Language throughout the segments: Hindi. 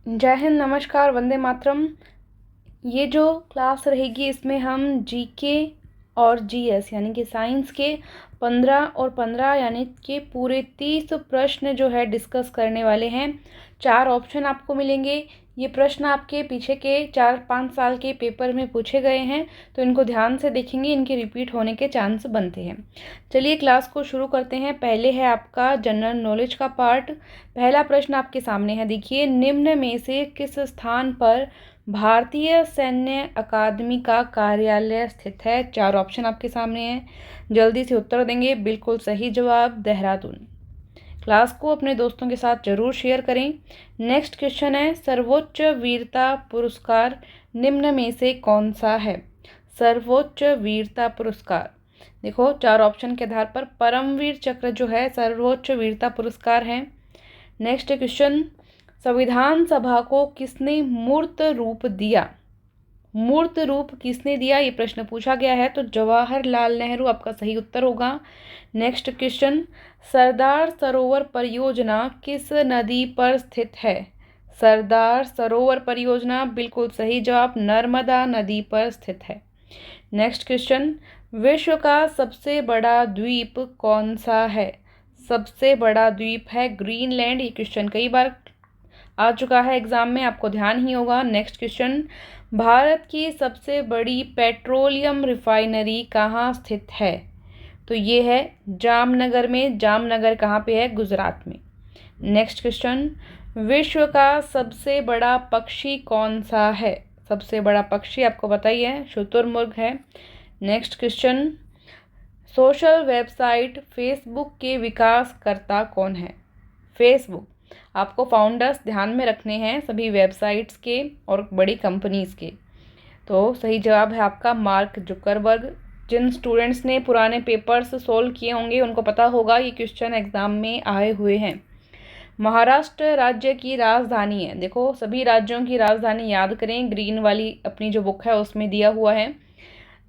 जय हिंद, नमस्कार, वंदे मातरम। ये जो क्लास रहेगी इसमें हम जीके और जीएस यानी कि साइंस के 15 और 15 यानी कि पूरे 30 प्रश्न जो है डिस्कस करने वाले हैं। 4 ऑप्शन आपको मिलेंगे। ये प्रश्न आपके पीछे के 4-5 साल के पेपर में पूछे गए हैं, तो इनको ध्यान से देखेंगे, इनके रिपीट होने के चांस बनते हैं। चलिए क्लास को शुरू करते हैं। पहले है आपका जनरल नॉलेज का पार्ट। पहला प्रश्न आपके सामने है, देखिए, निम्न में से किस स्थान पर भारतीय सैन्य अकादमी का कार्यालय स्थित है? 4 ऑप्शन आपके सामने हैं, जल्दी से उत्तर देंगे। बिल्कुल सही जवाब देहरादून। क्लास को अपने दोस्तों के साथ जरूर शेयर करें। नेक्स्ट क्वेश्चन है, सर्वोच्च वीरता पुरस्कार निम्न में से कौन सा है? सर्वोच्च वीरता पुरस्कार, देखो 4 ऑप्शन के आधार पर परमवीर चक्र जो है सर्वोच्च वीरता पुरस्कार है। नेक्स्ट क्वेश्चन, संविधान सभा को किसने मूर्त रूप दिया? मूर्त रूप किसने दिया, ये प्रश्न पूछा गया है, तो जवाहरलाल नेहरू आपका सही उत्तर होगा। नेक्स्ट क्वेश्चन, सरदार सरोवर परियोजना किस नदी पर स्थित है? सरदार सरोवर परियोजना, बिल्कुल सही जवाब, नर्मदा नदी पर स्थित है। नेक्स्ट क्वेश्चन, विश्व का सबसे बड़ा द्वीप कौन सा है? सबसे बड़ा द्वीप है ग्रीनलैंड। ये क्वेश्चन कई बार आ चुका है एग्जाम में, आपको ध्यान ही होगा। नेक्स्ट क्वेश्चन, भारत की सबसे बड़ी पेट्रोलियम रिफाइनरी कहाँ स्थित है? तो ये है जामनगर में। जामनगर कहाँ पे है? गुजरात में। नेक्स्ट क्वेश्चन, विश्व का सबसे बड़ा पक्षी कौन सा है? सबसे बड़ा पक्षी आपको पता ही है, शुतुरमुर्ग है। Next question, social website Facebook के विकासकर्ता कौन है? फेसबुक, आपको फाउंडर्स ध्यान में रखने हैं सभी वेबसाइट्स के और बड़ी कंपनीज़ के। तो सही जवाब है आपका मार्क जुकरबर्ग। जिन स्टूडेंट्स ने पुराने पेपर्स सोल्व किए होंगे उनको पता होगा ये क्वेश्चन एग्जाम में आए हुए हैं। महाराष्ट्र राज्य की राजधानी है, देखो सभी राज्यों की राजधानी याद करें, ग्रीन वाली अपनी जो बुक है उसमें दिया हुआ है।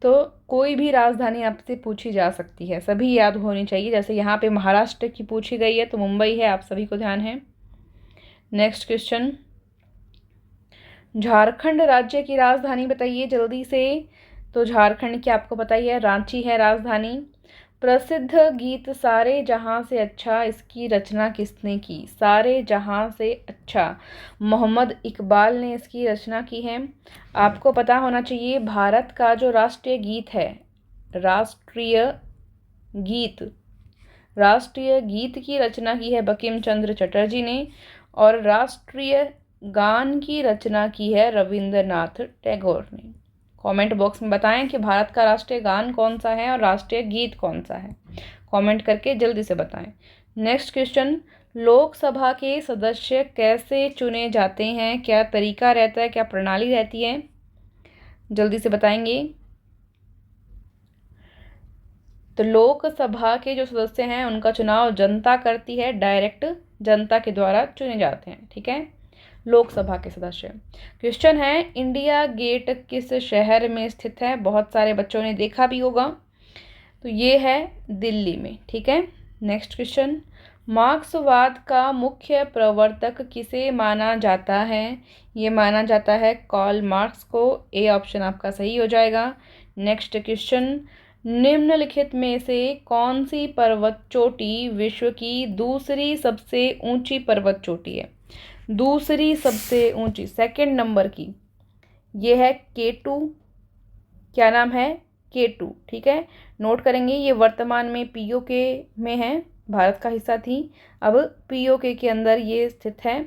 तो कोई भी राजधानी आपसे पूछी जा सकती है, सभी याद होनी चाहिए। जैसे यहाँ पे महाराष्ट्र की पूछी गई है तो मुंबई है, आप सभी को ध्यान है। नेक्स्ट क्वेश्चन, झारखंड राज्य की राजधानी बताइए जल्दी से। तो झारखंड की आपको पता ही है, रांची है राजधानी। प्रसिद्ध गीत सारे जहां से अच्छा, इसकी रचना किसने की? सारे जहां से अच्छा, मोहम्मद इकबाल ने इसकी रचना की है। आपको पता होना चाहिए भारत का जो राष्ट्रीय गीत है, राष्ट्रीय गीत, राष्ट्रीय गीत की रचना की है बंकिम चंद्र चटर्जी ने, और राष्ट्रीय गान की रचना की है रविंद्रनाथ टैगोर ने। कमेंट बॉक्स में बताएं कि भारत का राष्ट्रीय गान कौन सा है और राष्ट्रीय गीत कौन सा है। कमेंट करके जल्दी से बताएं। नेक्स्ट क्वेश्चन, लोकसभा के सदस्य कैसे चुने जाते हैं? क्या तरीका रहता है, क्या प्रणाली रहती है? जल्दी से बताएंगे। तो लोकसभा के जो सदस्य हैं उनका चुनाव जनता करती है, डायरेक्ट जनता के द्वारा चुने जाते हैं, ठीक है, लोकसभा के सदस्य। क्वेश्चन है, इंडिया गेट किस शहर में स्थित है? बहुत सारे बच्चों ने देखा भी होगा, तो ये है दिल्ली में, ठीक है। नेक्स्ट क्वेश्चन, मार्क्सवाद का मुख्य प्रवर्तक किसे माना जाता है? ये माना जाता है कार्ल मार्क्स को। ए ऑप्शन आपका सही हो जाएगा। नेक्स्ट क्वेश्चन, निम्नलिखित में से कौन सी पर्वत चोटी विश्व की दूसरी सबसे ऊंची पर्वत चोटी है? दूसरी सबसे ऊंची, सेकंड नंबर की, ये है K2। क्या नाम है? K2, ठीक है, नोट करेंगे। ये वर्तमान में POK में है, भारत का हिस्सा थी, अब POK के अंदर ये स्थित है।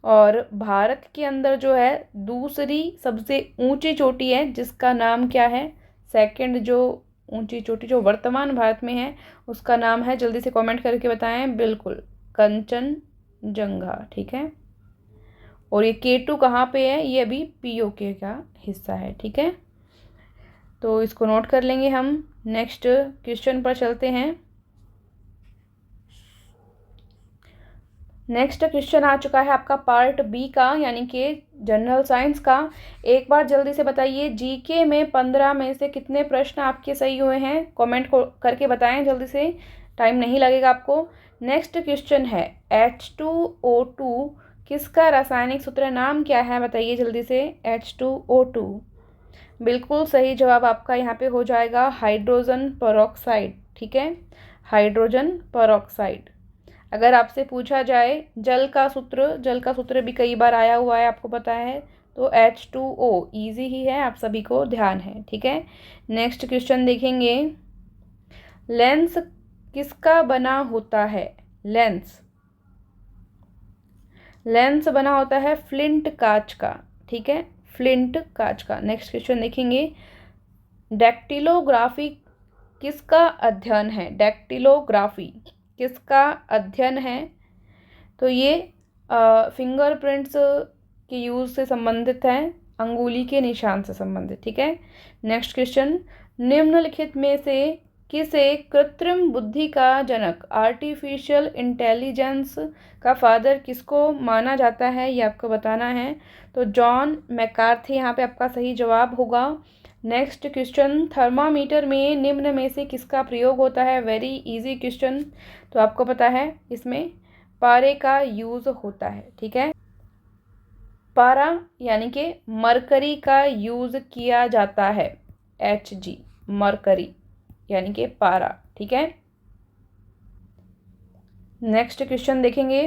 और भारत के अंदर जो है दूसरी सबसे ऊंची चोटी है जिसका नाम क्या है? सेकंड जो ऊंची चोटी जो वर्तमान भारत में है उसका नाम है, जल्दी से कमेंट करके बताएं। बिल्कुल कंचनजंगा, ठीक है। और ये K2 कहाँ पे है? ये अभी POK का हिस्सा है, ठीक है, तो इसको नोट कर लेंगे हम। नेक्स्ट क्वेश्चन पर चलते हैं। नेक्स्ट क्वेश्चन आ चुका है आपका पार्ट बी का, यानी कि जनरल साइंस का। एक बार जल्दी से बताइए, जीके में 15 में से कितने प्रश्न आपके सही हुए हैं? कमेंट को करके बताएं जल्दी से, टाइम नहीं लगेगा आपको। नेक्स्ट क्वेश्चन है, H2O2 किसका रासायनिक सूत्र नाम क्या है, बताइए जल्दी से। H2O2। बिल्कुल सही जवाब आपका यहाँ पे हो जाएगा हाइड्रोजन पेरोक्साइड। ठीक है, हाइड्रोजन पेरोक्साइड। अगर आपसे पूछा जाए जल का सूत्र भी कई बार आया हुआ है, आपको पता है, तो H2O। ईजी ही है, आप सभी को ध्यान है। ठीक है, नेक्स्ट क्वेश्चन देखेंगे। लेंस किसका बना होता है? लेंस बना होता है फ्लिंट कांच का। ठीक है, फ्लिंट कांच का। नेक्स्ट क्वेश्चन देखेंगे। डैक्टिलोग्राफी किसका अध्ययन है? डैक्टिलोग्राफी किसका अध्ययन है? तो ये फिंगरप्रिंट्स के यूज़ से संबंधित है, अंगुली के निशान से संबंधित। ठीक है, नेक्स्ट क्वेश्चन। निम्नलिखित में से किसे कृत्रिम बुद्धि का जनक, आर्टिफिशियल इंटेलिजेंस का फादर किसको माना जाता है, ये आपको बताना है। तो जॉन मैकार्थी यहाँ पे आपका सही जवाब होगा। Next question. थर्मामीटर में निम्न में से किसका प्रयोग होता है? वेरी इजी क्वेश्चन, तो आपको पता है इसमें पारे का यूज़ होता है। ठीक है, पारा यानी कि मरकरी का यूज़ किया जाता है। Hg, मरकरी यानी कि पारा। ठीक है, नेक्स्ट क्वेश्चन देखेंगे।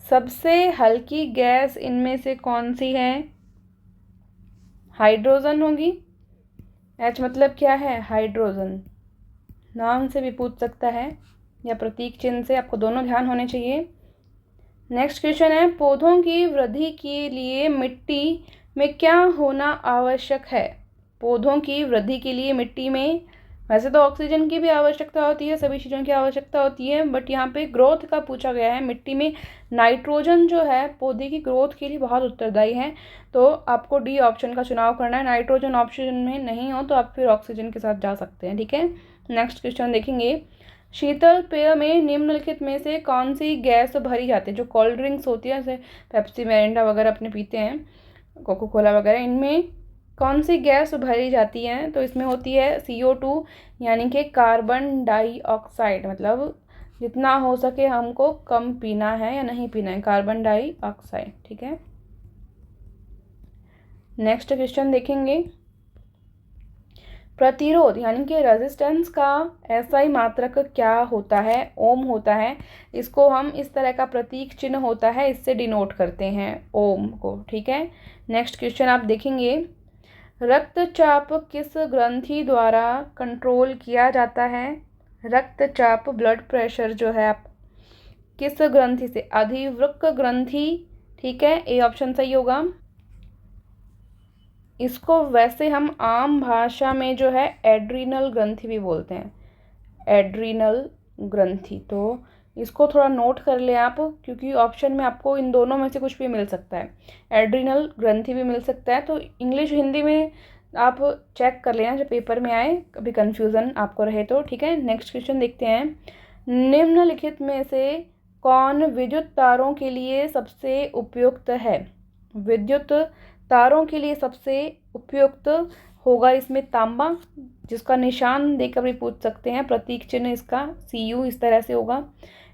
सबसे हल्की गैस इनमें से कौन सी है? हाइड्रोजन होगी। H मतलब क्या है? हाइड्रोजन। नाम से भी पूछ सकता है या प्रतीक चिन्ह से, आपको दोनों ध्यान होने चाहिए। नेक्स्ट क्वेश्चन है। पौधों की वृद्धि के लिए मिट्टी में क्या होना आवश्यक है? पौधों की वृद्धि के लिए मिट्टी में, वैसे तो ऑक्सीजन की भी आवश्यकता होती है, सभी चीज़ों की आवश्यकता होती है, बट यहाँ पे ग्रोथ का पूछा गया है। मिट्टी में नाइट्रोजन जो है पौधे की ग्रोथ के लिए बहुत उत्तरदायी है, तो आपको डी ऑप्शन का चुनाव करना है। नाइट्रोजन ऑप्शन में नहीं हो तो आप फिर ऑक्सीजन के साथ जा सकते हैं। ठीक है, नेक्स्ट क्वेश्चन देखेंगे। शीतल पेय में निम्नलिखित में से कौन सी गैस भरी जाती है? जो कोल्ड ड्रिंक्स होती है, जैसे पेप्सी, मिरिंडा वगैरह अपने पीते हैं, कोको कोला वगैरह, इनमें कौन सी गैस भरी जाती है? तो इसमें होती है CO2 यानी कि कार्बन डाइऑक्साइड। मतलब जितना हो सके हमको कम पीना है या नहीं पीना है, कार्बन डाइऑक्साइड। ठीक है, नेक्स्ट क्वेश्चन देखेंगे। प्रतिरोध यानी कि रेजिस्टेंस का SI मात्रक क्या होता है? ओम होता है। इसको हम इस तरह का प्रतीक चिन्ह होता है, इससे डिनोट करते हैं ओम को। ठीक है, नेक्स्ट क्वेश्चन आप देखेंगे। रक्तचाप किस ग्रंथि द्वारा कंट्रोल किया जाता है? रक्तचाप, ब्लड प्रेशर जो है आप किस ग्रंथि से? अधिवृक्क ग्रंथि। ठीक है, ए ऑप्शन सही होगा। इसको वैसे हम आम भाषा में जो है एड्रीनल ग्रंथि भी बोलते हैं, एड्रीनल ग्रंथि। तो इसको थोड़ा नोट कर लें आप, क्योंकि ऑप्शन में आपको इन दोनों में से कुछ भी मिल सकता है, एड्रीनल ग्रंथि भी मिल सकता है। तो इंग्लिश हिंदी में आप चेक कर लेना जब पेपर में आए, कभी कन्फ्यूज़न आपको रहे तो। ठीक है, नेक्स्ट क्वेश्चन देखते हैं। निम्नलिखित में से कौन विद्युत तारों के लिए सबसे उपयुक्त है? विद्युत तारों के लिए सबसे उपयुक्त होगा इसमें तांबा, जिसका निशान देकर भी पूछ सकते हैं, प्रतीक चिन्ह इसका Cu इस तरह से होगा।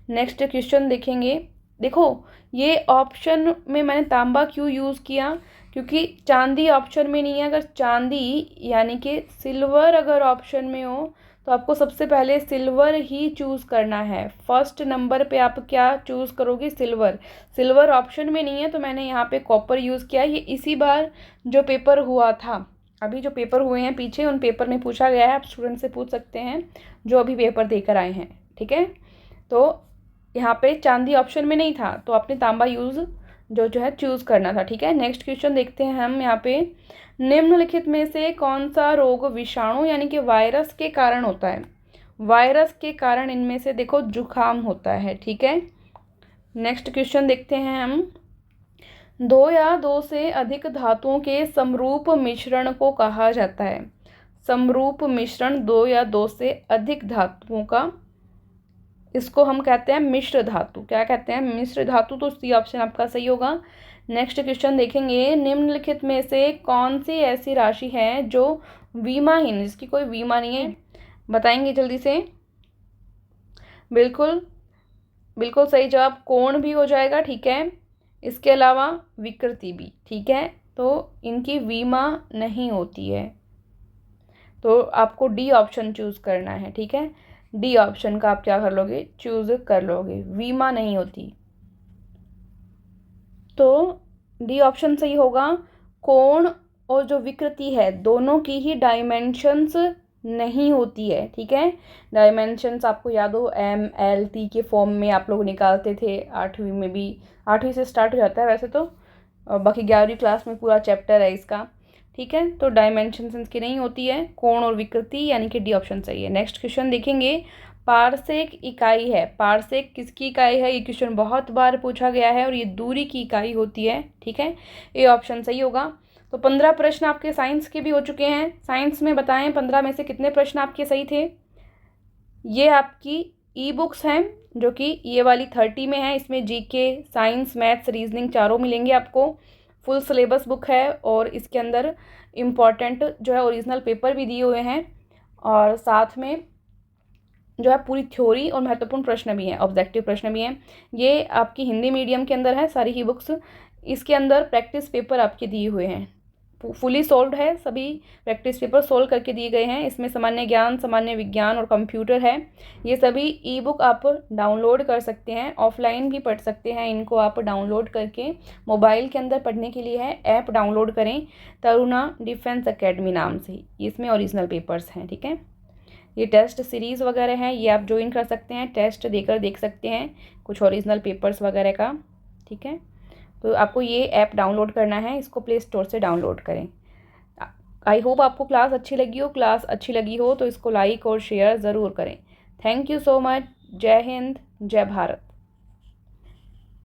नेक्स्ट क्वेश्चन देखेंगे। देखो, ये ऑप्शन में मैंने तांबा क्यों यूज़ किया, क्योंकि चांदी ऑप्शन में नहीं है। अगर चांदी यानी कि सिल्वर अगर ऑप्शन में हो तो आपको सबसे पहले सिल्वर ही चूज़ करना है। फर्स्ट नंबर पे आप क्या चूज़ करोगे? सिल्वर। सिल्वर ऑप्शन में नहीं है तो मैंने यहाँ पे कॉपर यूज़ किया। ये इसी बार जो पेपर हुआ था, अभी जो पेपर हुए हैं पीछे, उन पेपर में पूछा गया है। आप स्टूडेंट से पूछ सकते हैं जो अभी पेपर देकर आए हैं। ठीक है, तो यहाँ पे चांदी ऑप्शन में नहीं था तो आपने तांबा यूज़ जो है चूज़ करना था। ठीक है, नेक्स्ट क्वेश्चन देखते हैं हम यहाँ पे। निम्नलिखित में से कौन सा रोग विषाणु यानी कि वायरस के कारण होता है? वायरस के कारण इनमें से देखो जुखाम होता है। ठीक है, नेक्स्ट क्वेश्चन देखते हैं हम। दो या दो से अधिक धातुओं के समरूप मिश्रण को कहा जाता है। समरूप मिश्रण, दो या दो से अधिक धातुओं का, इसको हम कहते हैं मिश्र धातु। क्या कहते हैं? मिश्र धातु। तो सी ऑप्शन आपका सही होगा। नेक्स्ट क्वेश्चन देखेंगे। निम्नलिखित में से कौन सी ऐसी राशि है जो विमाहीन, जिसकी कोई विमा नहीं है? बताएंगे जल्दी से। बिल्कुल, बिल्कुल सही जवाब कोण भी हो जाएगा, ठीक है। इसके अलावा विकृति भी, ठीक है। तो इनकी वीमा नहीं होती है, तो आपको डी ऑप्शन चूज़ करना है, ठीक है। डी ऑप्शन का आप क्या कर लोगे, चूज़ कर लोगे, वीमा नहीं होती। तो डी ऑप्शन सही होगा। कोण और जो विकृति है दोनों की ही डायमेंशंस नहीं होती है, ठीक है। डायमेंशंस आपको याद हो एम एल टी के फॉर्म में आप लोग निकालते थे 8वीं में भी, 8वीं से स्टार्ट हो जाता है वैसे तो, और बाकी 11वीं क्लास में पूरा चैप्टर है इसका, ठीक है। तो डायमेंशंस इसकी नहीं होती है, कोण और विकृति, यानी कि डी ऑप्शन सही है। नेक्स्ट क्वेश्चन देखेंगे, पारसेक इकाई है। पारसेक किसकी इकाई है, ये क्वेश्चन बहुत बार पूछा गया है और ये दूरी की इकाई होती है, ठीक है। ये ऑप्शन सही होगा। तो 15 प्रश्न आपके साइंस के भी हो चुके हैं। साइंस में बताएं 15 में से कितने प्रश्न आपके सही थे। ये आपकी ई बुक्स हैं जो कि ये वाली 30 में है, इसमें जीके, साइंस, मैथ्स, रीजनिंग चारों मिलेंगे आपको। फुल सिलेबस बुक है और इसके अंदर इम्पॉर्टेंट जो है ओरिजिनल पेपर भी दिए हुए हैं, और साथ में जो है पूरी थ्योरी और महत्वपूर्ण प्रश्न भी हैं, ऑब्जेक्टिव प्रश्न भी हैं। ये आपकी हिंदी मीडियम के अंदर है सारी ही बुक्स। इसके अंदर प्रैक्टिस पेपर आपके दिए हुए हैं, फुली सोल्व्ड है, सभी प्रैक्टिस पेपर सोल्व करके दिए गए हैं। इसमें सामान्य ज्ञान, सामान्य विज्ञान और कंप्यूटर है। ये सभी ई बुक आप डाउनलोड कर सकते हैं, ऑफलाइन भी पढ़ सकते हैं। इनको आप डाउनलोड करके मोबाइल के अंदर पढ़ने के लिए है, ऐप डाउनलोड करें तरुणा डिफेंस एकेडमी नाम से, इसमें ओरिजिनल पेपर्स हैं, ठीक है। ये टेस्ट सीरीज़ वगैरह हैं, ये आप ज्वाइन कर सकते हैं, टेस्ट देकर देख सकते हैं कुछ ओरिजिनल पेपर्स वगैरह का, ठीक है। तो आपको ये ऐप डाउनलोड करना है, इसको प्ले स्टोर से डाउनलोड करें। आई होप आपको क्लास अच्छी लगी हो। क्लास अच्छी लगी हो तो इसको लाइक और शेयर ज़रूर करें। Thank you so much. जय हिंद, जय भारत।